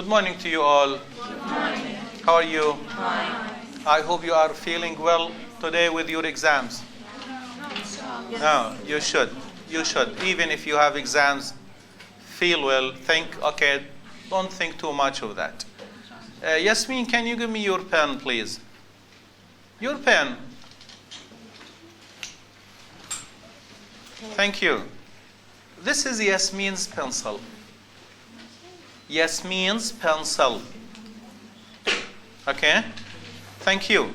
Good morning to you all. Good morning. How are you? Fine. I hope you are feeling well today with your exams. No, you should. You should. Even if you have exams, feel well. Think, okay, don't think too much of that. Yasmin, can you give me your pen, please? Your pen. Thank you. This is Yasmin's pencil. Yasmin's pencil. Okay? Thank you.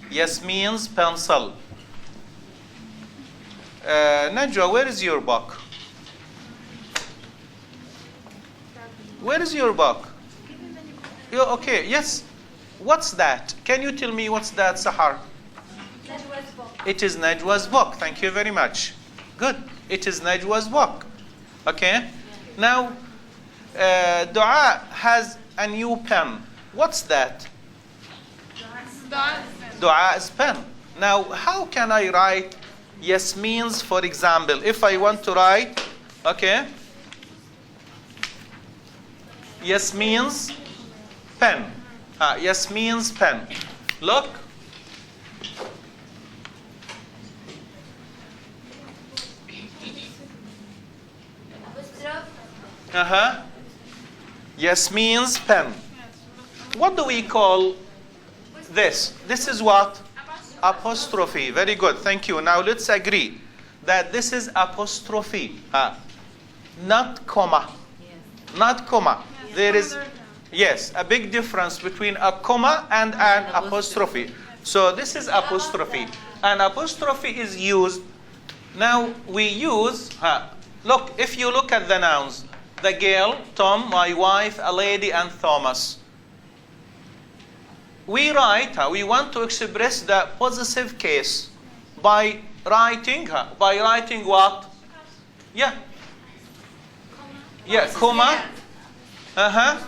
Yasmin's pencil. Najwa, where is your book? Where is your book? Okay, yes. What's that? Can you tell me what's that, Sahar? Najwa's book. It is Najwa's book. Thank you very much. Good. It is Najwa's book. Okay? Now, Dua has a new pen. What's that? Dua's pen. Now, how can I write Yasmin's, for example, if I want to write, okay, Yasmin's pen. Yasmin's pen. Look. Yasmin's pen. What do we call this? This is what? Apostrophe. Very good. Thank you. Now let's agree that this is apostrophe. Not comma. Not comma. There is, yes, a big difference between a comma and an apostrophe. So this is apostrophe. An apostrophe is used. Now we use, look, if you look at the nouns, the girl, Tom, my wife, a lady, and Thomas. We write, we want to express the possessive case by writing what? Yeah. Yeah, comma. By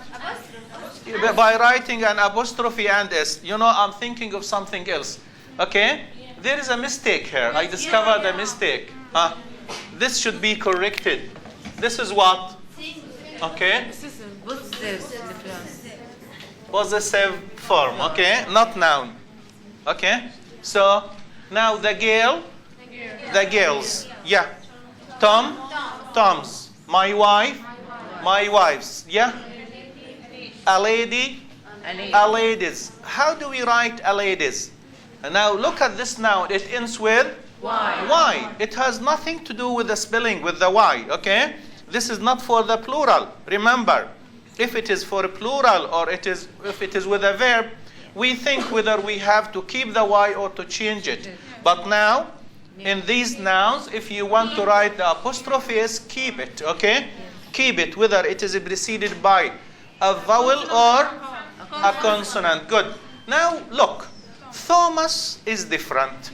writing an apostrophe and S. You know, I'm thinking of something else. Okay? There is a mistake here. I discovered a mistake. This should be corrected. This is what? Okay? Possessive form, okay? Not noun. Okay? So, now the girl, the girls. Yeah. Tom, Tom's. My wife, my wife's. Yeah? A lady, a lady's. How do we write a lady's? Now look at this noun. It ends with Y. Y. It has nothing to do with the spelling, with the Y, okay? This is not for the plural. Remember, if it is for a plural or if it is with a verb, we think whether we have to keep the Y or to change it. But now, in these nouns, if you want to write the apostrophe S, keep it, okay? Keep it, whether it is preceded by a vowel or a consonant. Good. Now, look. Thomas is different.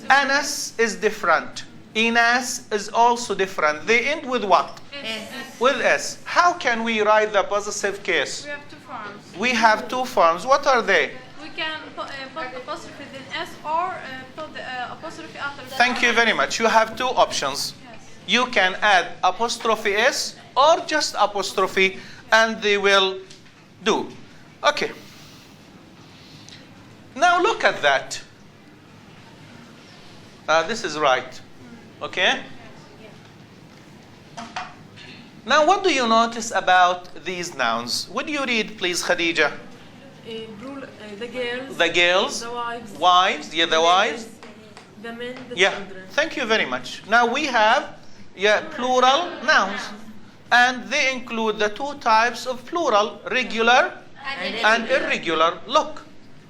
Anas is different. Inas is also different. They end with what? S. With S. How can we write the possessive case? We have two forms. We have two forms. What are they? We can put apostrophe then S or put the apostrophe after that. Thank you very much. You have two options. Yes. You can add apostrophe S or just apostrophe, and they will do. Okay. Now look at that. This is right. Okay? Now what do you notice about these nouns? Would you read, please, Khadija? The girls. The girls. The wives. Wives. Yeah, the wives. The men, the Yeah. children. Thank you very much. Now we have plural nouns. And they include the two types of plural, regular and irregular. Look.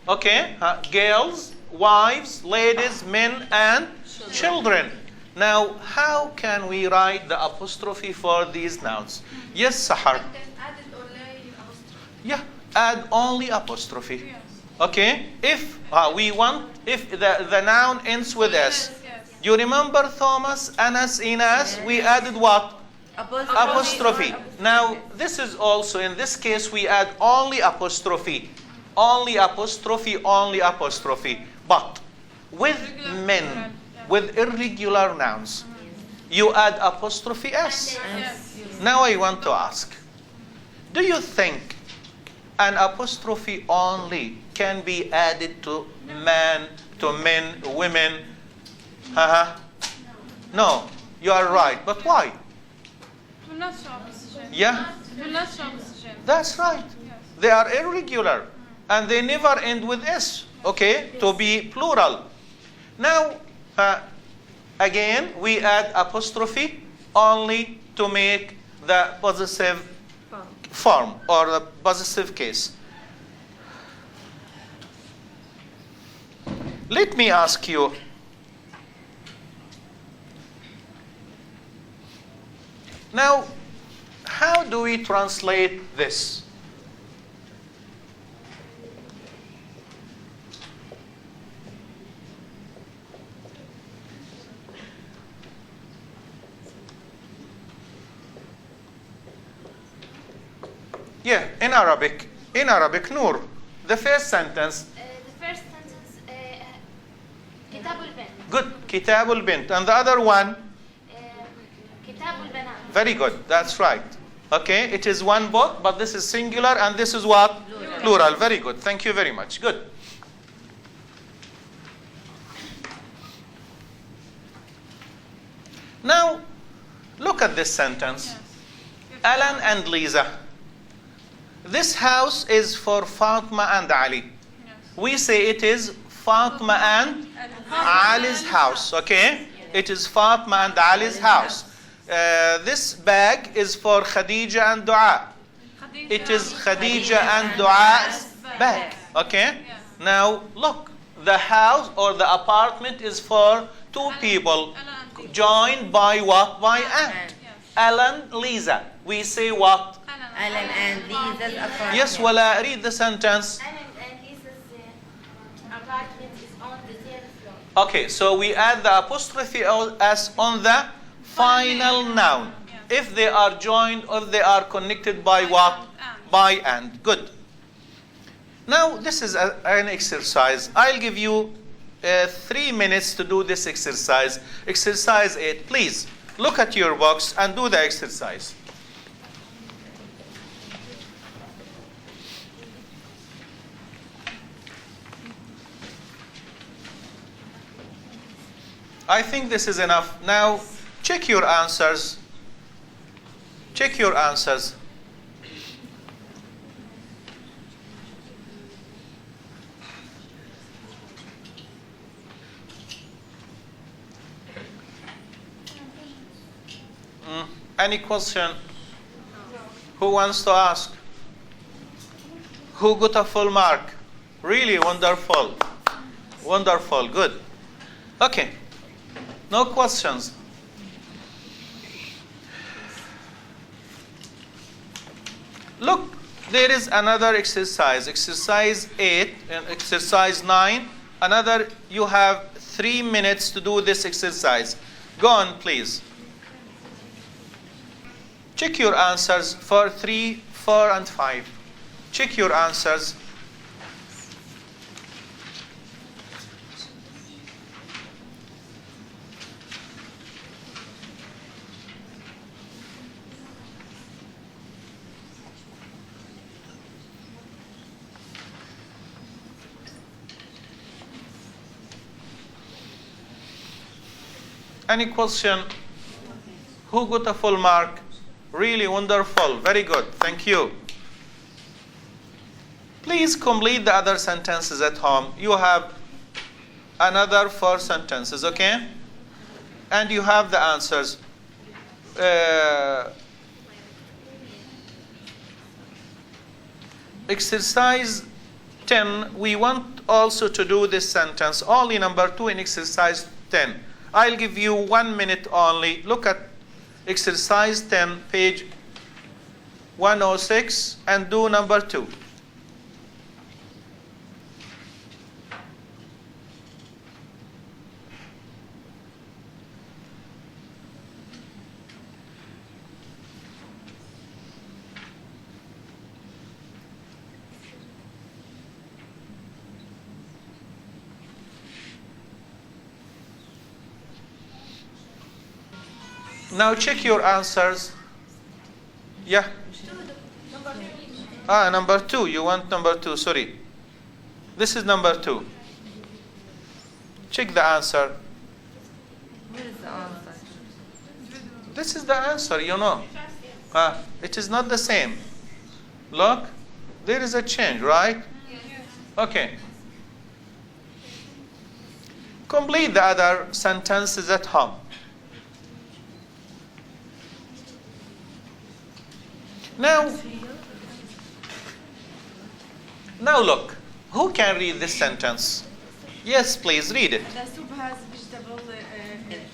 Okay? Girls, wives, ladies, men, and children. Now, how can we write the apostrophe for these nouns? Yes, Sahar. Yeah, add only apostrophe. Okay? If the noun ends with S. You remember Thomas, Anas, Inas? We added what? Apostrophe. Now, this is also, in this case, we add only apostrophe. Only apostrophe, only apostrophe. But with men, with irregular nouns, you add apostrophe S. Yes. Now I want to ask, do you think an apostrophe only can be added to man, to men, women? No, you are right. But why? It will not show up as a gender. Yeah, It will not show up as a gender. that's right. Yes. They are irregular and they never end with S, okay, to be plural. Now, again, we add apostrophe only to make the possessive form or the possessive case. Let me ask you, now, how do we translate this? Yeah, in Arabic, Noor, the first sentence. The first sentence, كتاب البنت. Good, Kitabul Bint. And the other one? كتاب البنات. Very good, that's right. Okay, it is one book, but this is singular, and this is what? Plural. Very good, thank you very much. Good. Now, look at this sentence. Yes. Alan and Lisa. This house is for Fatma and Ali. Yes. We say it is Fatma and Ali's house, okay? It is Fatma and Ali's house. This bag is for Khadija and Dua. It is Khadija and Dua's bag, okay? Yes. Now, look, the house or the apartment is for two people joined by what? By and. Yes. Alan, Lisa. We say what? Alan and Lisa's apartment. Yes, Wala, read the sentence. Alan and Lisa's apartment is on the third floor. Okay, so we add the apostrophe as on the final noun. If they are joined or they are connected by what? By and. Good. Now, this is an exercise. I'll give you 3 minutes to do this exercise. Exercise 8. Please, look at your box and do the exercise. I think this is enough. Now, check your answers. Check your answers. Any question? Who wants to ask? Who got a full mark? Really wonderful. Wonderful. Good. Okay. No questions. Look, there is another exercise. Exercise 8 and exercise 9. Another, you have 3 minutes to do this exercise. Go on, please. Check your answers for 3, 4, and 5. Check your answers. Any question? Who got a full mark? Really wonderful. Very good. Thank you. Please complete the other sentences at home. You have another 4 sentences, okay? And you have the answers. Exercise 10, we want also to do this sentence, only number 2 in exercise 10. I'll give you 1 minute only. Look at exercise 10, page 106, and do number 2. Now check your answers. Yeah. Number 2. You want number 2. Sorry. This is number 2. Check the answer. What is the answer? This is the answer, you know. It is not the same. Look, there is a change, right? Okay. Complete the other sentences at home. Now look, who can read this sentence? Yes, please read it. The soup has vegetables in it.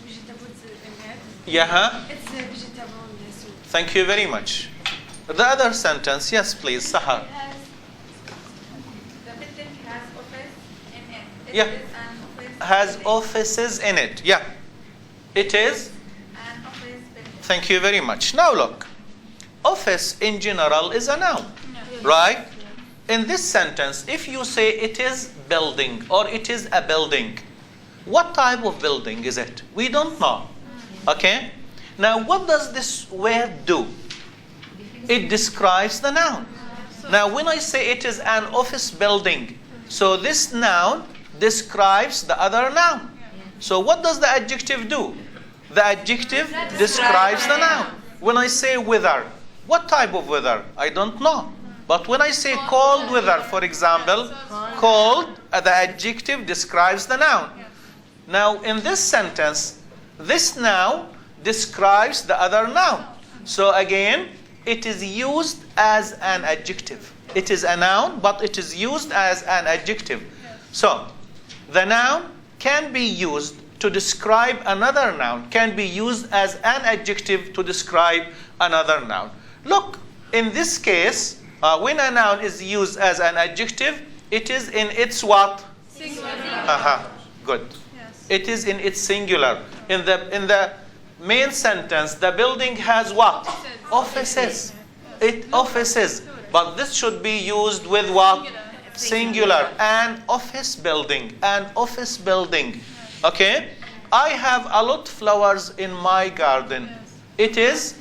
Yeah. It's a vegetable soup. Thank you very much. The other sentence, yes, please, Sahar. The building has office in it. It Yeah. is an office Has building. offices in it. Yeah. It is. An office building. Thank you very much. Now look, office in general is a noun, right? In this sentence, if you say it is building or it is a building, what type of building is it? We don't know. Okay? Now, what does this word do? It describes the noun. Now, when I say it is an office building, so this noun describes the other noun. So what does the adjective do? The adjective describes the noun. When I say weather, what type of weather? I don't know. But when I say cold weather, for example, cold, the adjective describes the noun. Now, in this sentence, this noun describes the other noun. So again, it is used as an adjective. It is a noun, but it is used as an adjective. So, the noun can be used to describe another noun, can be used as an adjective to describe another noun. Look, in this case, when a noun is used as an adjective, it is in its what? Singular. Good. Yes. It is in its singular. In the main sentence, the building has what? Offices. It offices. But this should be used with what? Singular. An office building. An office building. Okay? I have a lot of flowers in my garden. It is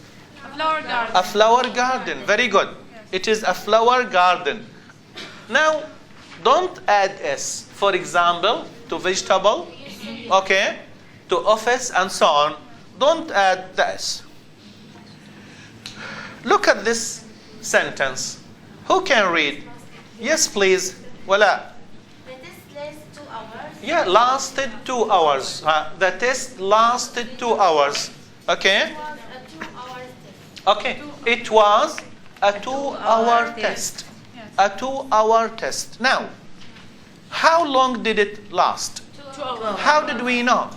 A flower garden. a flower garden. Very good. It is a flower garden. Now, don't add S. For example, to vegetable, okay, to office, and so on. Don't add the S. Look at this sentence. Who can read? Yes, please. Wala. The test lasts 2 hours. Yeah, lasted 2 hours. The test lasted 2 hours. Okay? It was a 2-hour test. Okay. It was a 2-hour test. A 2-hour test. Now, how long did it last? 2 hours. How did we know?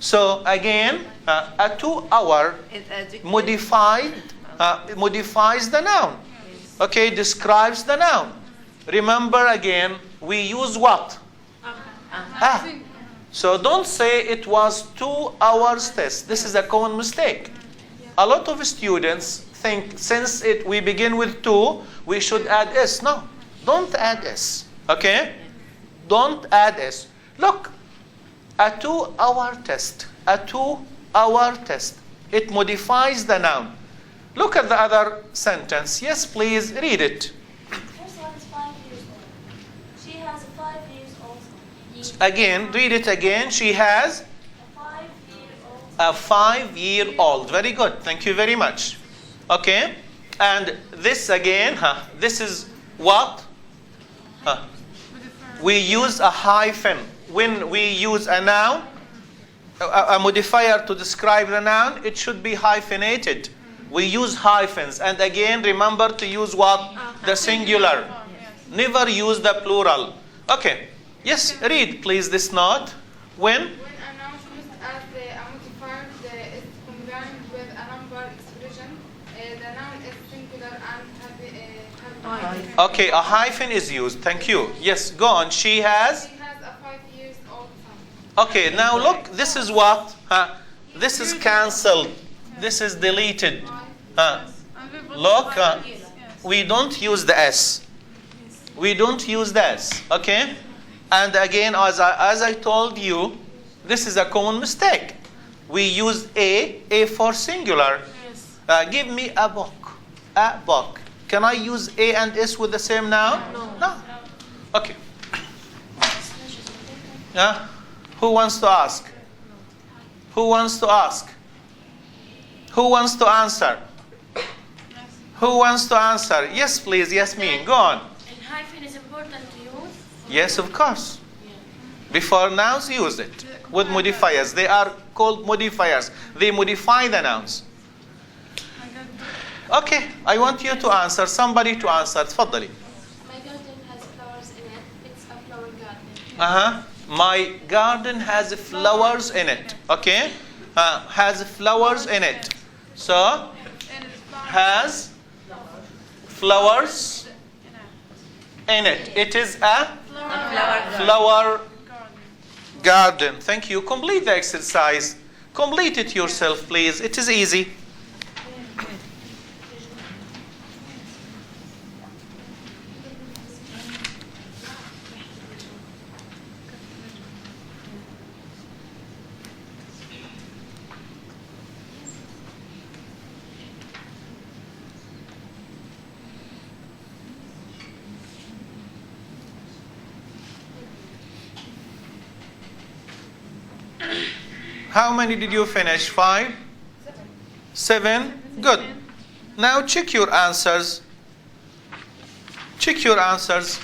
So again, a 2-hour It's adjective. modifies the noun. Okay, describes the noun. Remember again, we use what? So don't say it was 2 hours test. This is a common mistake. A lot of students think since we begin with 2, we should add S. No, don't add S. Okay? Don't add S. Look, a 2-hour test. A 2-hour test. It modifies the noun. Look at the other sentence. Yes, please read it. First one is 5 years old. She has 5 years old. Again, read it again. She has A 5-year-old. a 5-year-old. Very good. Thank you very much. Okay? And this again, this is what? We use a hyphen. When we use a noun, a modifier to describe the noun, it should be hyphenated. We use hyphens. And again, remember to use what? The singular. Never use the plural. Okay. Yes, read please this note. When? When a noun used as a modifier is combined with a number expression, the noun is singular and have Okay, a hyphen is used. Thank you. Yes, go on. She has. She has a 5-year-old son. Okay, now look, this is what? This is cancelled. This is deleted. Look, we don't use the S. We don't use the S. Okay? And again, as I told you, this is a common mistake. We use A for singular. Give me a book. A book. Can I use A and S with the same noun? No. Okay. Yeah? Who wants to ask? Who wants to ask? Who wants to answer? Who wants to answer? Yes, please. Yasmin, go on. And hyphen is important to use. Yes, of course. Before nouns, use it with modifiers. They are called modifiers. They modify the nouns. Okay, I want you to answer. Somebody to answer. تفضلي. My garden has flowers in it. It's a flower garden. My garden has flowers in it. Okay? Has flowers in it. So, has flowers in it. It is a flower garden. Thank you. Complete the exercise. Complete it yourself, please. It is easy. How many did you finish? 5? 7? Good. Now check your answers. Check your answers.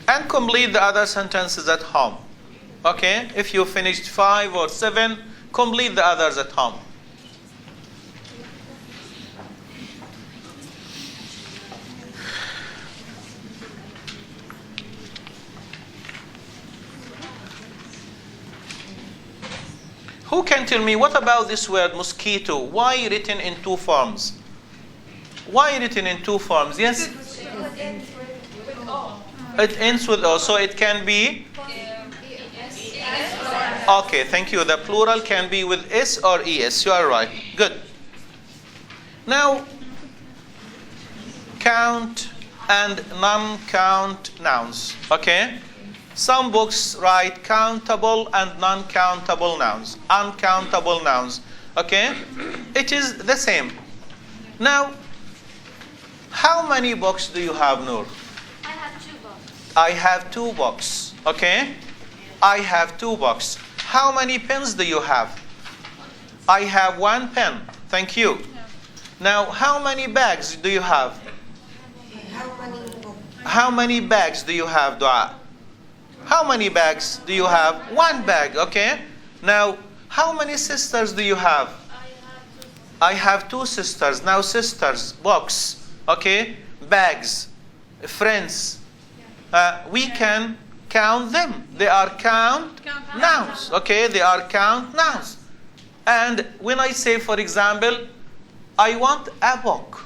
And complete the other sentences at home. Okay? If you finished 5 or 7, complete the others at home. Who can tell me what about this word mosquito? Why written in 2 forms? Why written in 2 forms? Yes? It ends with O, so it can be? Okay, thank you. The plural can be with S or ES. You are right. Good. Now, count and non-count nouns. Okay? Some books write countable and non-countable nouns, uncountable nouns. Okay? It is the same. Now, how many books do you have, Noor? I have 2 books. I have 2 books. Okay? I have 2 books. How many pens do you have? I have 1 pen. Thank you. Now, how many bags do you have? How many bags do you have, Dua? How many bags do you have? 1 bag, okay? Now, how many sisters do you have? I have 2 sisters. Now, sisters, box, okay? Bags, friends. We can count them. They are count nouns, okay? They are count nouns. And when I say, for example, I want a book.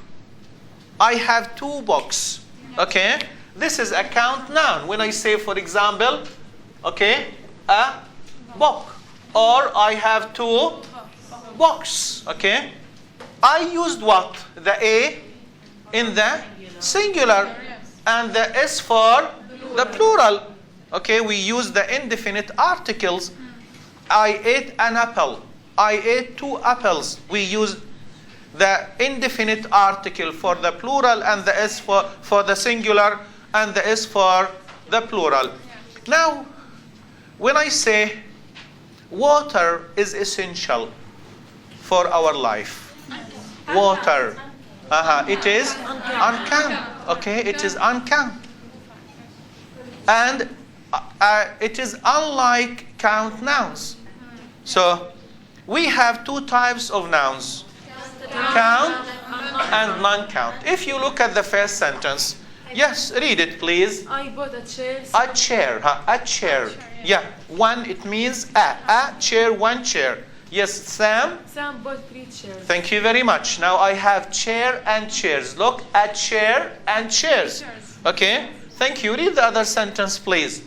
I have 2 books, okay? This is a count noun. When I say, for example, okay, a book, or I have 2 books, okay? I used what? The A in the singular and the S for the plural. Okay, we use the indefinite articles. I ate an apple. I ate 2 apples. We use the indefinite article for the plural and the S for the singular and the S for the plural. Now, when I say water is essential for our life, water, it is uncount. Okay, it is uncount. And it is unlike count nouns. So, we have 2 types of nouns, count and non-count. If you look at the first sentence, yes, read it, please. I bought a chair. A chair, a chair. Yeah, 1, it means a chair, 1 chair. Yes, Sam? Sam bought 3 chairs. Thank you very much. Now I have chair and chairs. Look, a chair and chairs. Okay, thank you. Read the other sentence, please.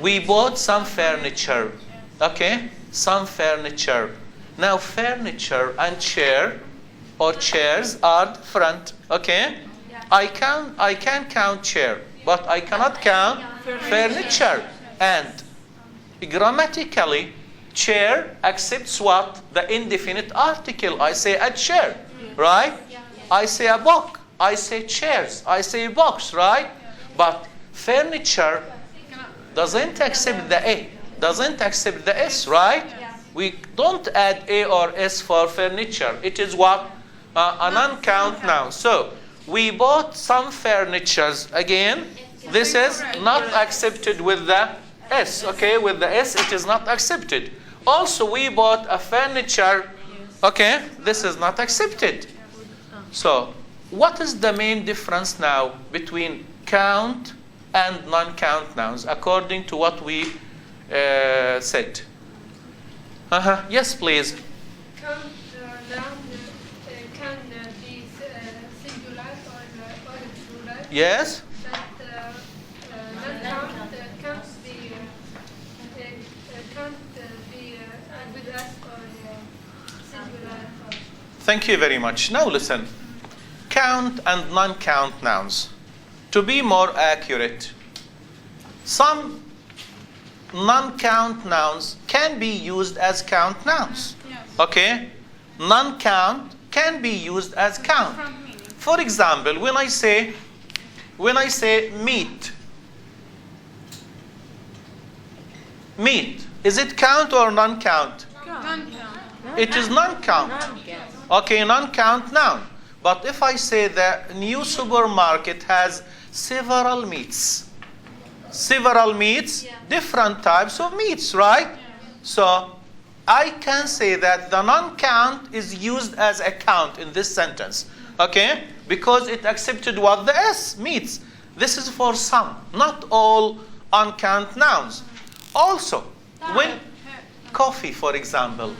We bought some furniture. Okay, some furniture. Now furniture and chair or chairs are different. Okay? I can count chair, but I cannot count furniture. And grammatically, chair accepts what? The indefinite article. I say a chair, right? I say a book. I say chairs. I say box, right? But furniture doesn't accept the A, doesn't accept the S, right? We don't add A or S for furniture. It is what? A non-count noun. So we bought some furnitures. Again, this is not accepted with the S, okay? With the S, it is not accepted. Also, we bought a furniture, okay? This is not accepted. So what is the main difference now between count and non-count nouns according to what we said? Yes, please. Count noun can be singular or plural. Yes. But non-count can't be with us or singular. Thank you very much. Now listen. Count and non-count nouns. To be more accurate, some non-count nouns can be used as count nouns. Okay? Non-count can be used as count. For example, when I say meat, meat, is it count or non-count? Non-count. It is non-count. Okay, non-count noun. But if I say the new supermarket has several meats, different types of meats, right? So I can say that the non-count is used as a count in this sentence, okay? Because it accepted what the S, meats. This is for some, not all uncount nouns. Also, when coffee, for example,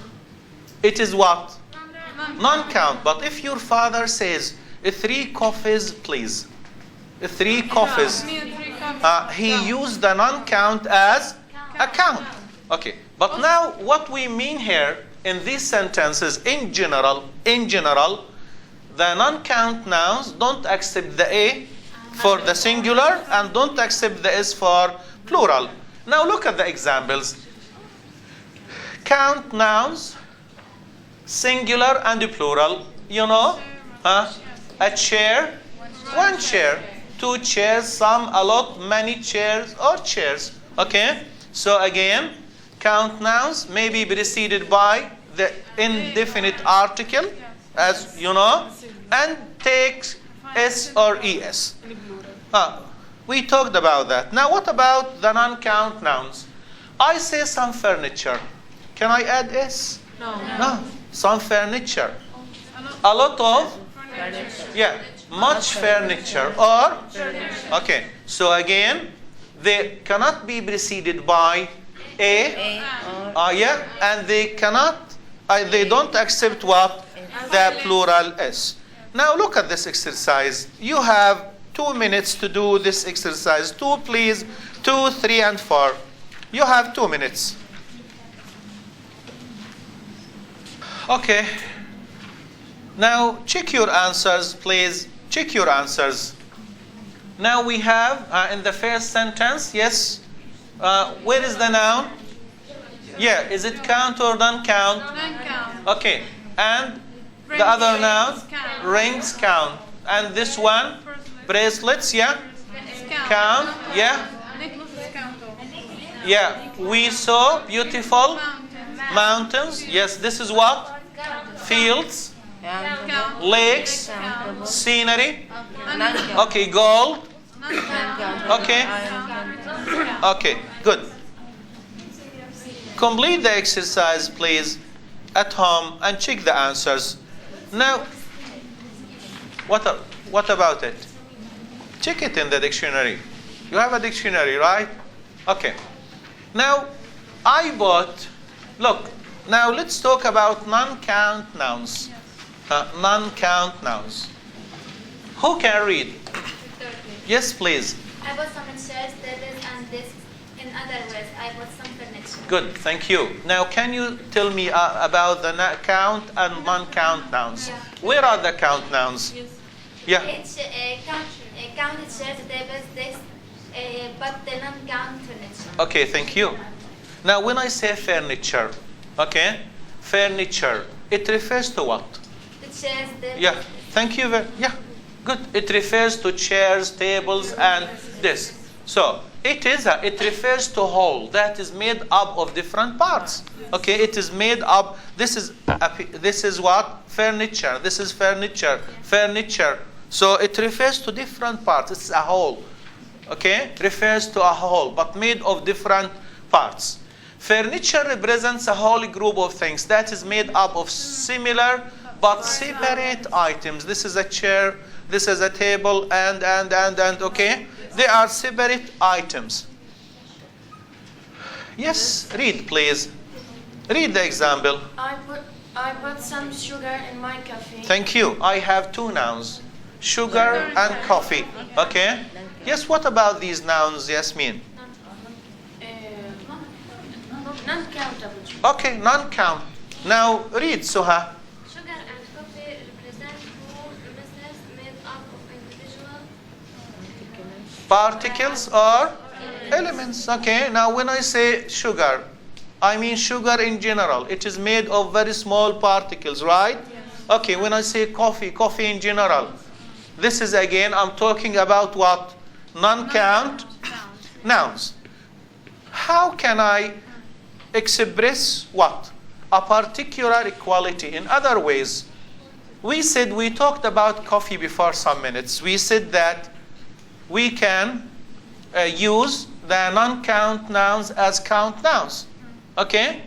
it is what? Non-count. But if your father says, 3 coffees, please. 3 coffees. He used the non-count as a count. Okay. But now what we mean here in these sentences in general, the non-count nouns don't accept the A for the singular and don't accept the S for plural. Now look at the examples. Count nouns, singular and plural, you know, a chair, 1 chair, 2 chairs, some, a lot, many chairs, or chairs, okay? So again, count nouns may be preceded by the indefinite article, as you know, and takes S or ES. We talked about that. Now what about the non-count nouns? I say some furniture. Can I add S? No. Some furniture. A lot of? Yeah. Much furniture or? Okay. So again, they cannot be preceded by A. Yeah. And they cannot, they don't accept what? The plural S. Now look at this exercise. You have 2 minutes to do this exercise. 2, please. 2, 3, and 4. You have 2 minutes. Okay. Now check your answers, please. Check your answers. Now we have in the first sentence, yes. Where is the noun? Yeah, is it count or non-count? Non-count. Okay. And the other noun? Rings count. And this one? Bracelets, yeah? Count, yeah? Yeah, we saw beautiful mountains. Yes, this is what? Fields, lakes, scenery. Okay, gold. Okay. Okay, good. Complete the exercise, please, at home and check the answers. Now, what about it? Check it in the dictionary. You have a dictionary, right? Okay. Now, I bought, look, now let's talk about non-count nouns. Non-count nouns. Who can read? Yes, please. I bought some chairs, tables, and desks. In other words, I bought some furniture. Good, thank you. Now, can you tell me about the count and non-count nouns? Yeah. Where are the count nouns? Yeah. Each counted chairs, tables, desks, but the non-count furniture. Okay, thank you. Now, when I say furniture, okay, furniture, it refers to what? The chairs, the Yeah, thank you yeah, good. It refers to chairs, tables, and this. So it refers to whole that is made up of different parts. Okay, it is made up. This is what? Furniture. This is furniture. Furniture. So it refers to different parts. It's a whole. Okay, refers to a whole, but made of different parts. Furniture represents a whole group of things that is made up of similar but separate items. This is a chair, this is a table, and okay? They are separate items. Yes, read please. Read the example. I put some sugar in my coffee. Thank you. I have two nouns. Sugar and coffee. Okay? Yes, what about these nouns, Yasmin? Non-countable. Okay, non-count. Now read, Suha. sugar and coffee represent two premises made up of individual Particles or elements. Okay, now when I say sugar, I mean sugar in general. It is made of very small particles, right? Okay, when I say coffee, coffee in general. This is again, I'm talking about what? Non-count nouns. How can I express what? A particular equality in other ways. We talked about coffee before some minutes. We said that we can use the non-count nouns as count nouns. Okay?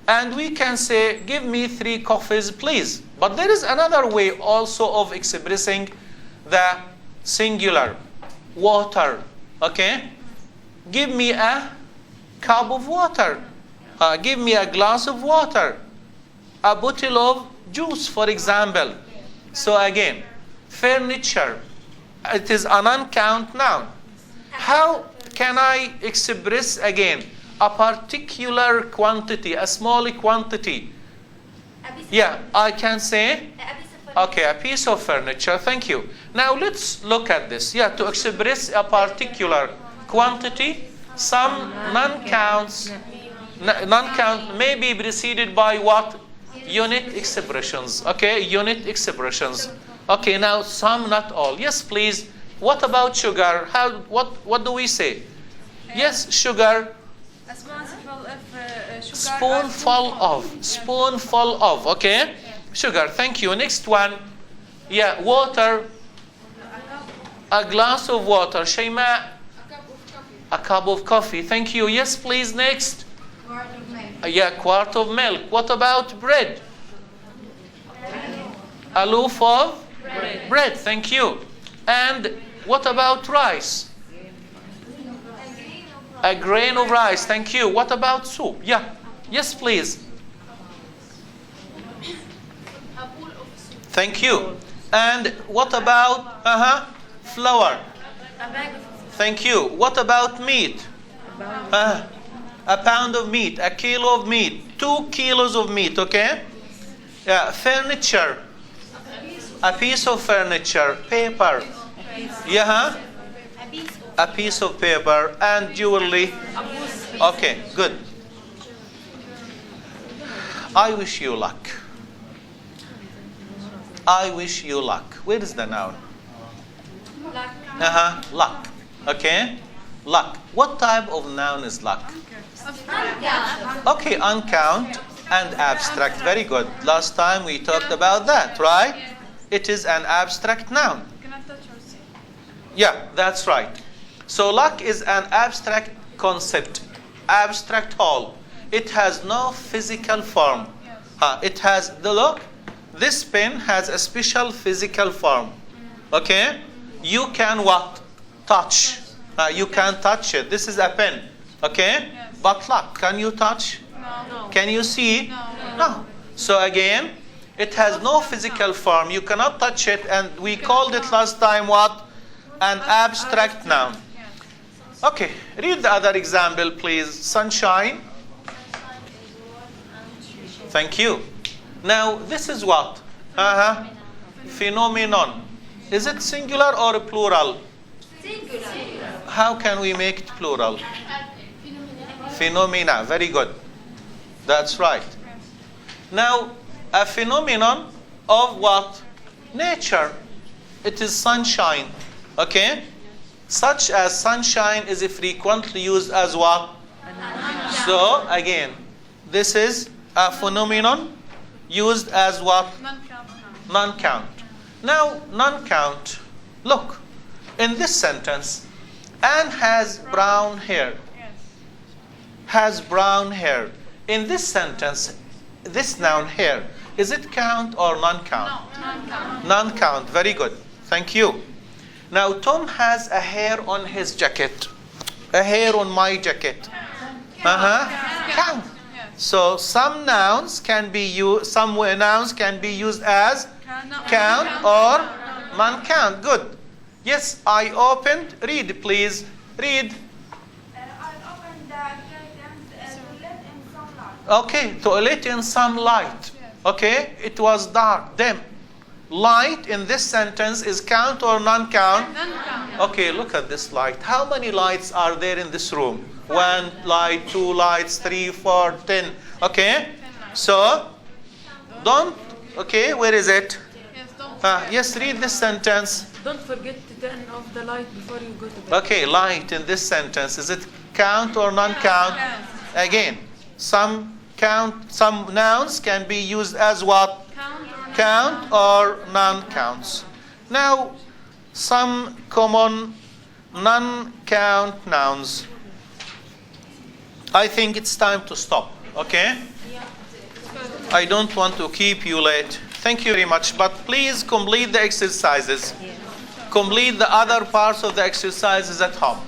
And we can say, give me 3 coffees, please. But there is another way also of expressing the singular. Water. Okay? Give me a cup of water. Give me a glass of water. A bottle of juice, for example. So again, furniture. It is an uncount noun. How can I express again a particular quantity, a small quantity? Yeah, I can say, okay, a piece of furniture. Thank you. Now let's look at this. Yeah, to express a particular quantity, some non-count may be preceded by what? Unit expressions. Okay, unit expressions. Okay, now some, not all. Yes, please. What about sugar? What do we say? Yes, sugar. Spoonful of. Okay, sugar. Thank you. Next one. Yeah, water. A glass of water. Shayma. A cup of coffee. Thank you. Yes, please. Next. Yeah, quart of milk. What about bread? A loaf of bread. Thank you. And what about rice? A grain of rice. Thank you. What about soup? Yeah. Yes, please. Thank you. And what about flour? Thank you. What about meat? A pound of meat, a kilo of meat, 2 kilos of meat, okay? Yeah, furniture. A piece of furniture, paper. Yeah, a piece of paper and jewelry. Okay, good. I wish you luck. I wish you luck. Where is the noun? Luck. Okay, luck. What type of noun is luck? Okay, uncount and abstract. Very good. Last time we talked about that, right? It is an abstract noun. Yeah, that's right. So luck is an abstract concept, abstract whole. It has no physical form. It has look. This pen has a special physical form. Okay? You can what? Touch. You can touch it. This is a pen. Okay? But luck, can you touch? No. Can you see? No. So again, it has no physical form. You cannot touch it, and we called it last time what? An abstract noun. Okay, read the other example, please. Sunshine. Thank you. Now, this is what? Phenomenon. Is it singular or plural? singular. How can we make it plural? Phenomena. Very good. That's right. Now, a phenomenon of what? Nature. It is sunshine. Okay? Such as sunshine is frequently used as what? So, again, this is a phenomenon used as what? Non-count noun. Non-count. Now, non-count. Look, in this sentence, Anne has brown hair. Yes. Has brown hair. In this sentence, this noun hair, is it count or non-count? No, non-count. Non-count. Very good. Thank you. Now, Tom has a hair on his jacket. A hair on my jacket. Count. Yes. So some nouns can be used. Some nouns can be used as count or non-count. Good. Yes, I opened. Read, please. Read. I opened the curtains to let in sunlight. Okay, toilet in some light. Okay, it was dark, dim. Light in this sentence is count or non-count? Non-count. Okay, look at this light. How many lights are there in this room? 1 light, 2 lights, 3, 4, 10. Okay, so don't. Okay, where is it? Yes, don't. Yes, read this sentence. Don't forget to turn off the light before you go to bed. Okay, light in this sentence, is it count or non-count? Yes. Again, some nouns can be used as what? Count or non-counts. Now, some common non-count nouns. I think it's time to stop, okay? I don't want to keep you late. Thank you very much, but please complete the exercises. Complete the other parts of the exercises at home.